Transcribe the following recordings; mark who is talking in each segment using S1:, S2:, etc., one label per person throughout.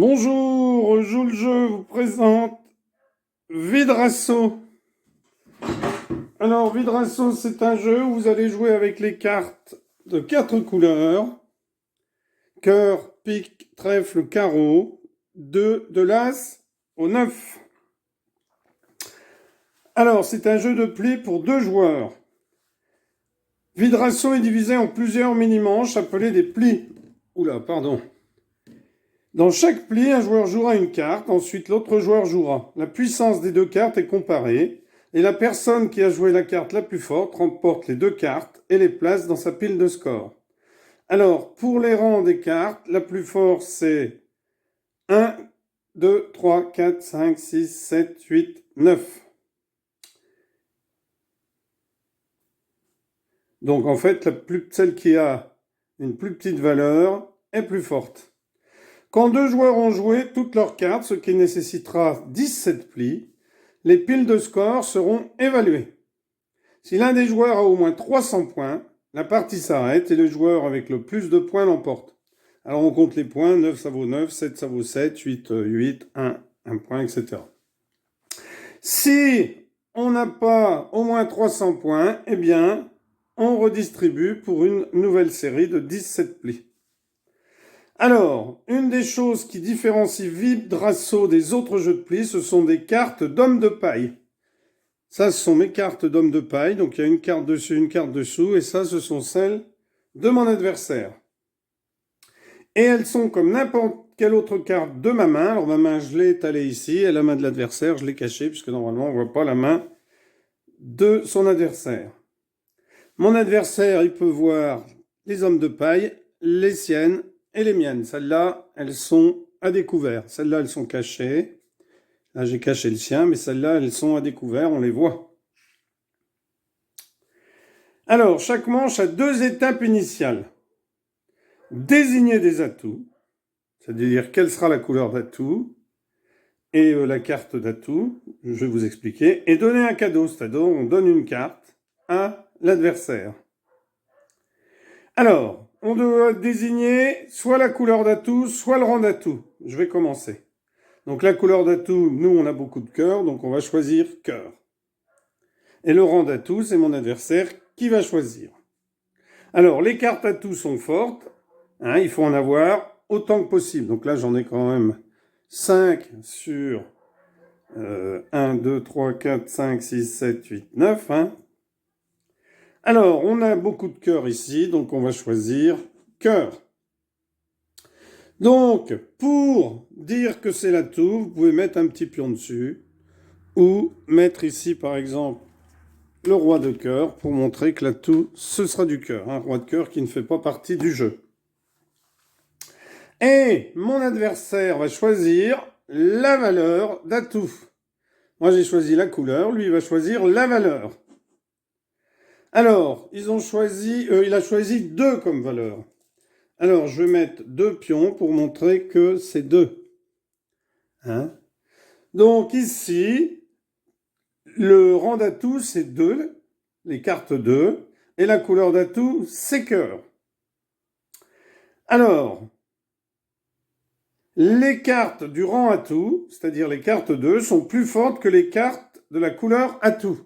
S1: Bonjour, Joue le jeu vous présente Vidrasso. Alors, Vidrasso, c'est un jeu où vous allez jouer avec les cartes de 4 couleurs. Cœur, pique, trèfle, carreau. De l'as au 9. Alors, c'est un jeu de pli pour 2 joueurs. Vidrasso est divisé en plusieurs mini-manches appelées des plis. Oula, pardon. Dans chaque pli, un joueur jouera une carte, ensuite l'autre joueur jouera. La puissance des 2 cartes est comparée, et la personne qui a joué la carte la plus forte remporte les 2 cartes et les place dans sa pile de score. Alors, pour les rangs des cartes, la plus forte c'est 1, 2, 3, 4, 5, 6, 7, 8, 9. Donc en fait, celle qui a une plus petite valeur est plus forte. Quand 2 joueurs ont joué toutes leurs cartes, ce qui nécessitera 17 plis, les piles de score seront évaluées. Si l'un des joueurs a au moins 300 points, la partie s'arrête et le joueur avec le plus de points l'emporte. Alors on compte les points, 9 ça vaut 9, 7 ça vaut 7, 8, 8, 1 point, etc. Si on n'a pas au moins 300 points, eh bien, on redistribue pour une nouvelle série de 17 plis. Alors, une des choses qui différencie Vidrasso des autres jeux de plis, ce sont des cartes d'hommes de paille. Ça, ce sont mes cartes d'hommes de paille. Donc, il y a une carte dessus, une carte dessous. Et ça, ce sont celles de mon adversaire. Et elles sont comme n'importe quelle autre carte de ma main. Alors, ma main, je l'ai étalée ici. Et la main de l'adversaire, je l'ai cachée, puisque normalement, on ne voit pas la main de son adversaire. Mon adversaire, il peut voir les hommes de paille, les siennes et les miennes. Celles-là, elles sont à découvert. Celles-là, elles sont cachées. Là, j'ai caché le sien, mais celles-là, elles sont à découvert, on les voit. Alors, chaque manche a 2 étapes initiales. Désigner des atouts, c'est-à-dire quelle sera la couleur d'atout, et la carte d'atout, je vais vous expliquer, et donner un cadeau, c'est-à-dire on donne une carte à l'adversaire. Alors, on doit désigner soit la couleur d'atout, soit le rang d'atout. Je vais commencer. Donc la couleur d'atout, nous on a beaucoup de cœur, donc on va choisir cœur. Et le rang d'atout, c'est mon adversaire qui va choisir. Alors les cartes atout sont fortes, il faut en avoir autant que possible. Donc là j'en ai quand même 5 sur 1, 2, 3, 4, 5, 6, 7, 8, 9. Alors on a beaucoup de cœur ici, donc on va choisir cœur. Donc, pour dire que c'est l'atout, vous pouvez mettre un petit pion dessus, ou mettre ici, par exemple, le roi de cœur, pour montrer que l'atout, ce sera du cœur. Un roi de cœur qui ne fait pas partie du jeu. Et mon adversaire va choisir la valeur d'atout. Moi, j'ai choisi la couleur, lui, il va choisir la valeur. Alors, il a choisi 2 comme valeur. Alors, je vais mettre 2 pions pour montrer que c'est 2. Donc ici, le rang d'atout, c'est 2, les cartes 2, et la couleur d'atout, c'est cœur. Alors, les cartes du rang atout, c'est-à-dire les cartes 2, sont plus fortes que les cartes de la couleur atout.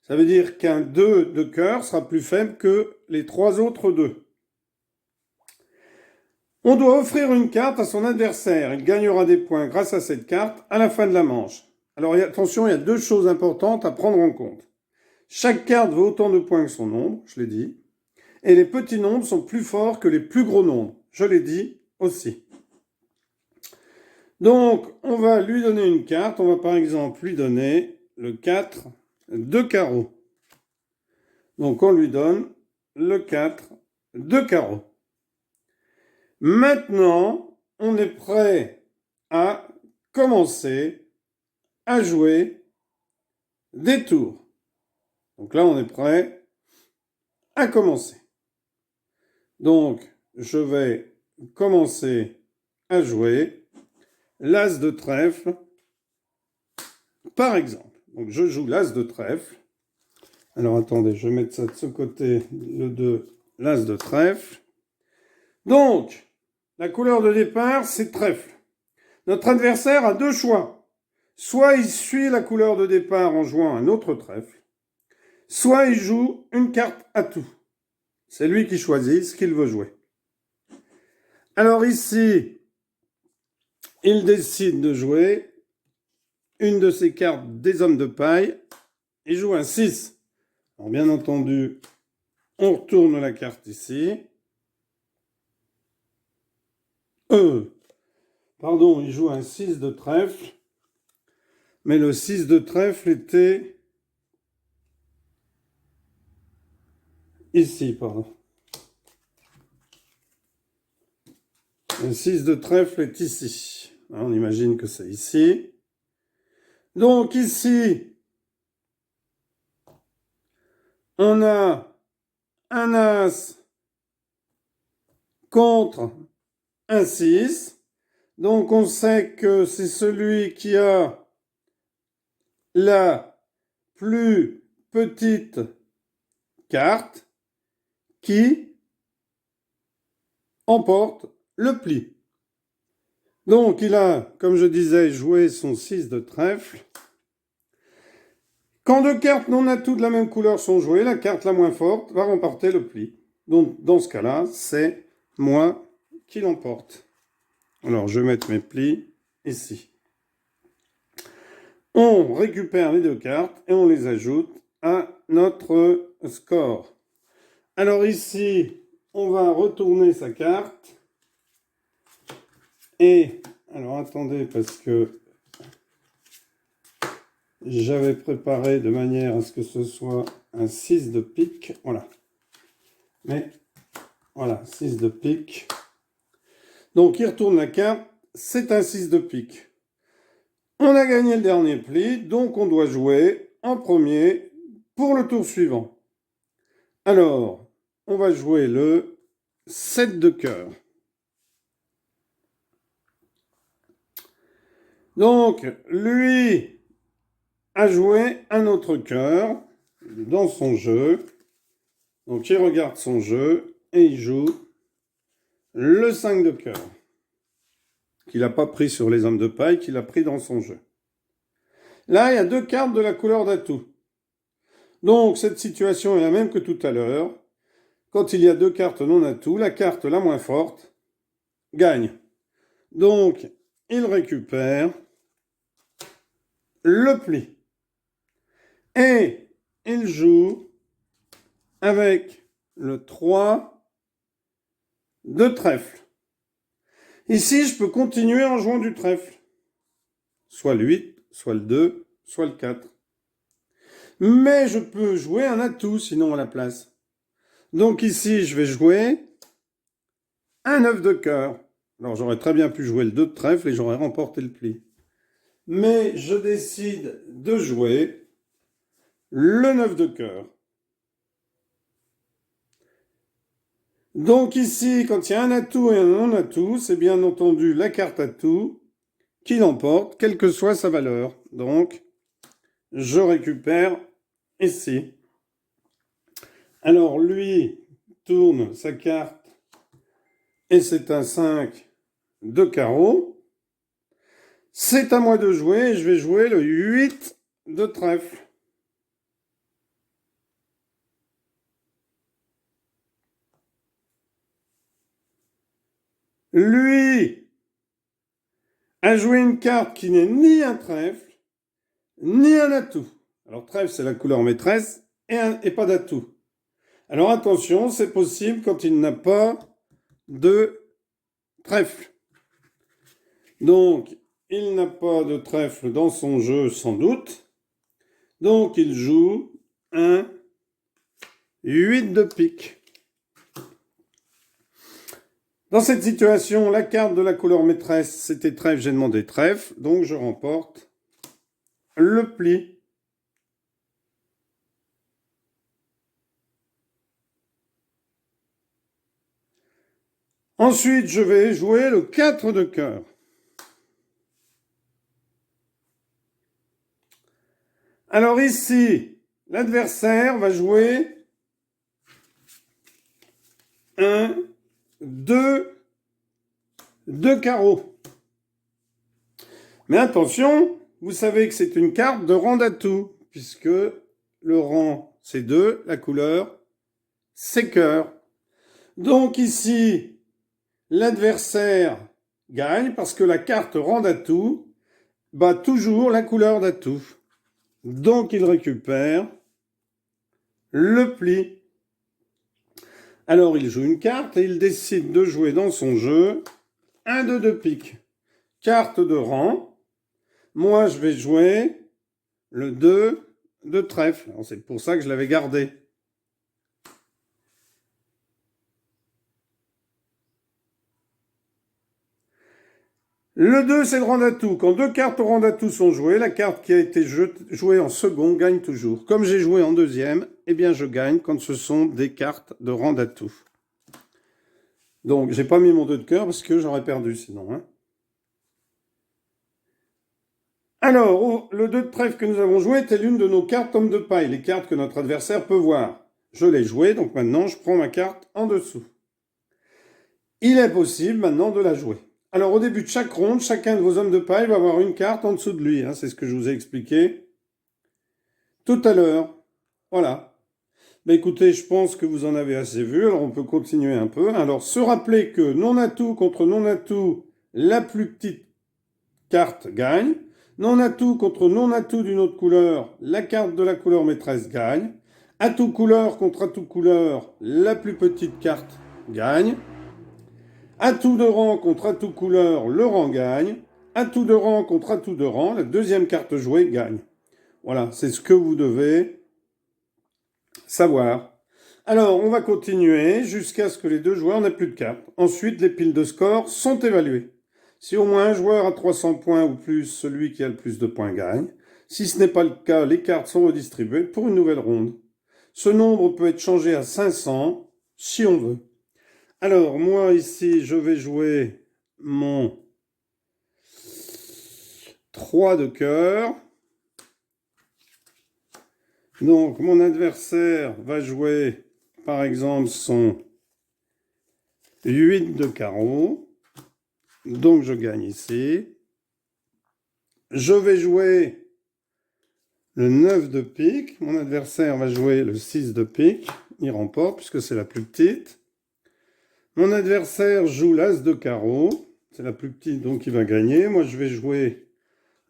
S1: Ça veut dire qu'un 2 de cœur sera plus faible que les 3 autres 2. On doit offrir une carte à son adversaire. Il gagnera des points grâce à cette carte à la fin de la manche. Alors attention, il y a 2 choses importantes à prendre en compte. Chaque carte vaut autant de points que son nombre, je l'ai dit. Et les petits nombres sont plus forts que les plus gros nombres, je l'ai dit aussi. Donc, on va lui donner une carte. On va par exemple lui donner le 4 de carreau. Donc, on lui donne le 4 de carreau. Maintenant, on est prêt à commencer à jouer des tours. Donc là, on est prêt à commencer. Donc, je vais commencer à jouer l'as de trèfle, par exemple. Donc, je joue l'as de trèfle. Alors, attendez, je vais mettre ça de ce côté, le 2, l'as de trèfle. Donc, la couleur de départ, c'est trèfle. Notre adversaire a deux choix. Soit il suit la couleur de départ en jouant un autre trèfle, soit il joue une carte atout. C'est lui qui choisit ce qu'il veut jouer. Alors ici, il décide de jouer une de ses cartes des hommes de paille. Il joue un 6. Alors bien entendu, on retourne la carte ici. Pardon, il joue un 6 de trèfle. Mais le 6 de trèfle était ici, pardon. Le 6 de trèfle est ici. On imagine que c'est ici. Donc ici, on a un As contre un 6. Donc on sait que c'est celui qui a la plus petite carte qui emporte le pli. Donc il a, comme je disais, joué son 6 de trèfle. Quand deux cartes non atouts de la même couleur sont jouées, la carte la moins forte va remporter le pli. Donc dans ce cas-là, c'est moi qui l'emporte. Alors je vais mettre mes plis ici. On récupère les deux cartes et on les ajoute à notre score. Alors ici, on va retourner sa carte. Et, alors attendez, parce que j'avais préparé de manière à ce que ce soit un 6 de pique. Voilà. Mais, voilà, 6 de pique. Donc, il retourne la carte. C'est un 6 de pique. On a gagné le dernier pli, donc on doit jouer en premier pour le tour suivant. Alors, on va jouer le 7 de cœur. Donc, lui a joué un autre cœur dans son jeu. Donc, il regarde son jeu et il joue le 5 de cœur. Qu'il n'a pas pris sur les hommes de paille, qu'il a pris dans son jeu. Là, il y a deux cartes de la couleur d'atout. Donc, cette situation est la même que tout à l'heure. Quand il y a deux cartes non atout, la carte la moins forte gagne. Donc, il récupère le pli. Et il joue avec le 3 de trèfle. Ici, je peux continuer en jouant du trèfle. Soit le 8, soit le 2, soit le 4. Mais je peux jouer un atout sinon à la place. Donc ici, je vais jouer un 9 de cœur. Alors j'aurais très bien pu jouer le 2 de trèfle et j'aurais remporté le pli. Mais je décide de jouer le 9 de cœur. Donc ici, quand il y a un atout et un non-atout, c'est bien entendu la carte atout qui l'emporte, quelle que soit sa valeur. Donc, je récupère ici. Alors lui tourne sa carte et c'est un 5 de carreau. C'est à moi de jouer et je vais jouer le 8 de trèfle. Lui a joué une carte qui n'est ni un trèfle, ni un atout. Alors trèfle, c'est la couleur maîtresse et pas d'atout. Alors attention, c'est possible quand il n'a pas de trèfle. Donc, il n'a pas de trèfle dans son jeu sans doute. Donc, il joue un 8 de pique. Dans cette situation, la carte de la couleur maîtresse, c'était trèfle, j'ai demandé trèfle. Donc, je remporte le pli. Ensuite, je vais jouer le 4 de cœur. Alors ici, l'adversaire va jouer un 2 de carreau. Mais attention, vous savez que c'est une carte de rang d'atout, puisque le rang c'est 2, la couleur c'est cœur. Donc ici, l'adversaire gagne parce que la carte rang d'atout bat toujours la couleur d'atout. Donc il récupère le pli. Alors il joue une carte et il décide de jouer dans son jeu un 2 de pique. Carte de rang. Moi je vais jouer le 2 de trèfle. C'est pour ça que je l'avais gardé. Le 2, c'est le rang d'atout. Quand deux cartes au rang d'atout sont jouées, la carte qui a été jouée en second gagne toujours. Comme j'ai joué en deuxième, eh bien je gagne quand ce sont des cartes de rang d'atout. Donc, j'ai pas mis mon 2 de cœur parce que j'aurais perdu sinon. Hein. Alors, le 2 de trèfle que nous avons joué était l'une de nos cartes homme de paille, les cartes que notre adversaire peut voir. Je l'ai joué, donc maintenant je prends ma carte en dessous. Il est possible maintenant de la jouer. Alors au début de chaque ronde, chacun de vos hommes de paille va avoir une carte en dessous de lui. Hein, c'est ce que je vous ai expliqué tout à l'heure. Voilà. Ben écoutez, je pense que vous en avez assez vu, alors on peut continuer un peu. Alors se rappeler que non-atout contre non-atout, la plus petite carte gagne. Non-atout contre non-atout d'une autre couleur, la carte de la couleur maîtresse gagne. Atout couleur contre atout couleur, la plus petite carte gagne. Atout de rang contre atout couleur, le rang gagne. Atout de rang contre atout de rang, la deuxième carte jouée gagne. Voilà, c'est ce que vous devez savoir. Alors, on va continuer jusqu'à ce que les deux joueurs n'aient plus de cartes. Ensuite, les piles de score sont évaluées. Si au moins un joueur a 300 points ou plus, celui qui a le plus de points gagne. Si ce n'est pas le cas, les cartes sont redistribuées pour une nouvelle ronde. Ce nombre peut être changé à 500 si on veut. Alors, moi, ici, je vais jouer mon 3 de cœur. Donc, mon adversaire va jouer, par exemple, son 8 de carreau. Donc, je gagne ici. Je vais jouer le 9 de pique. Mon adversaire va jouer le 6 de pique. Il remporte, puisque c'est la plus petite. Mon adversaire joue l'as de carreau. C'est la plus petite, donc il va gagner. Moi, je vais jouer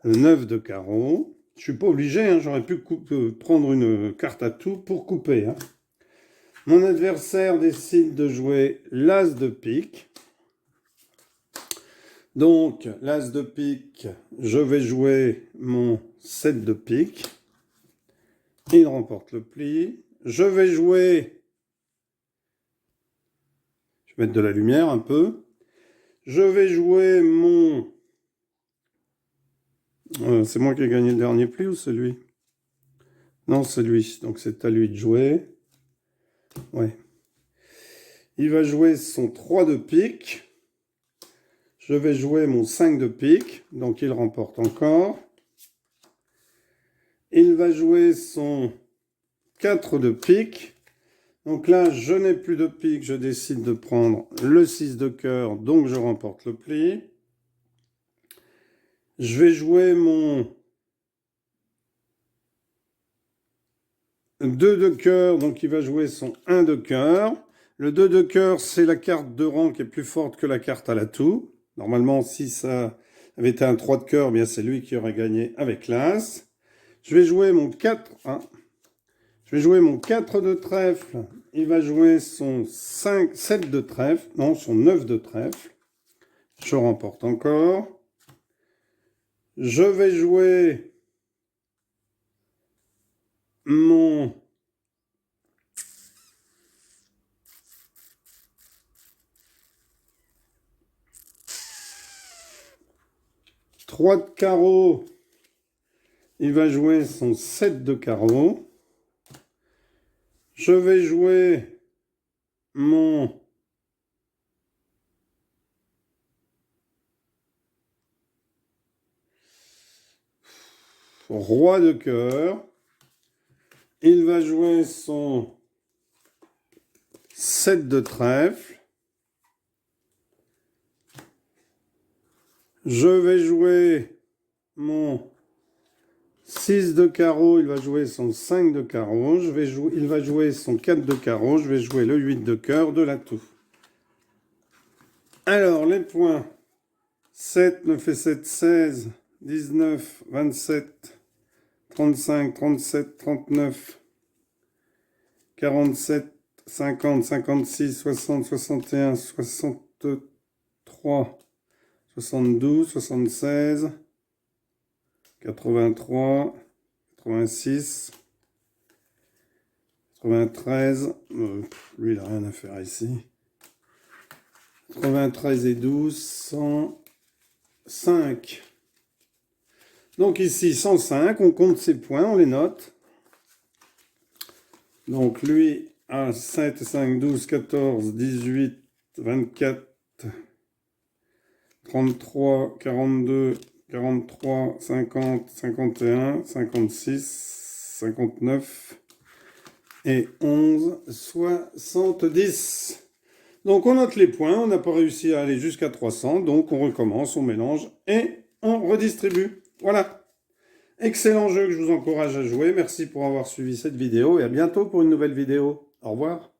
S1: le 9 de carreau. Je suis pas obligé, hein, j'aurais pu prendre une carte à tout pour couper. Hein. Mon adversaire décide de jouer l'as de pique. Donc, l'as de pique, je vais jouer mon 7 de pique. Il remporte le pli. Je vais jouer... Je vais mettre de la lumière un peu. Je vais jouer mon... c'est moi qui ai gagné le dernier pli ou celui? Non, c'est lui. Donc c'est à lui de jouer. Ouais. Il va jouer son 3 de pique. Je vais jouer mon 5 de pique. Donc il remporte encore. Il va jouer son 4 de pique. Donc là, je n'ai plus de pique. Je décide de prendre le 6 de cœur. Donc je remporte le pli. Je vais jouer mon 2 de cœur, donc il va jouer son 1 de cœur. Le 2 de cœur, c'est la carte de rang qui est plus forte que la carte à l'atout. Normalement, si ça avait été un 3 de cœur, bien c'est lui qui aurait gagné avec l'as. Je vais jouer mon 4. Hein. Je vais jouer mon 4 de trèfle. Il va jouer son 7 de trèfle. Non, son 9 de trèfle. Je remporte encore. Je vais jouer mon 3 de carreau. Il va jouer son 7 de carreau. Je vais jouer mon roi de cœur. Il va jouer son 7 de trèfle. Je vais jouer mon 6 de carreau, il va jouer son 5 de carreau, il va jouer son 4 de carreau, je vais jouer le 8 de cœur de l'atout. Alors, les points, 7, 9 et 7, 16, 19, 27, 35, 37, 39, 47, 50, 56, 60, 61, 63, 72, 76, 83, 86, 93, lui il n'a rien à faire ici, 93 et 12, 105. Donc ici 105, on compte ses points, on les note. Donc lui a 7, 5, 12, 14, 18, 24, 33, 42, 43, 50, 51, 56, 59 et 11, 70. Donc on note les points, on n'a pas réussi à aller jusqu'à 300, donc on recommence, on mélange et on redistribue. Voilà. Excellent jeu que je vous encourage à jouer. Merci pour avoir suivi cette vidéo et à bientôt pour une nouvelle vidéo. Au revoir.